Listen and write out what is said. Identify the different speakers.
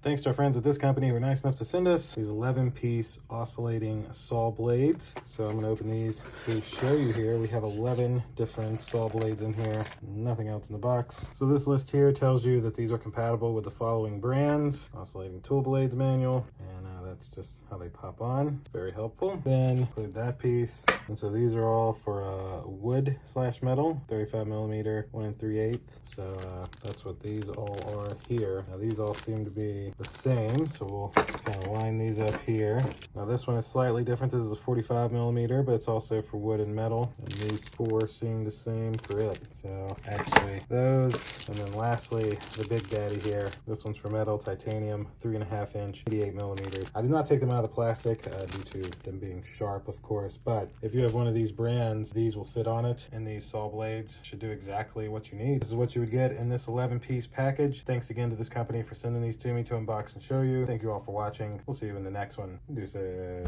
Speaker 1: Thanks to our friends at this company who were nice enough to send us these 11-piece oscillating saw blades. So I'm going to open these to show you here. We have 11 different saw blades in here, nothing else in the box. So this list here tells you that these are compatible with the following brands: Oscillating Tool Blades Manual, and that's just how they pop on. Very helpful. Then include that piece. And so these are all for wood/metal, 35mm, 1 3/8. So that's what these all are here. Now these all seem to be the same, so we'll kind of line these up here. Now this one is slightly different. This is a 45mm, but it's also for wood and metal. And these four seem the same for it. So actually those, and then lastly the big daddy here. This one's for metal, titanium, 3.5 inch, 88mm. I did not take them out of the plastic due to them being sharp, of course, but if you have one of these brands, these will fit on it, and these saw blades should do exactly what you need. This is what you would get in this 11-piece package. Thanks again to this company for sending these to me to unbox and show you. Thank you all for watching. We'll see you in the next one. Deuces.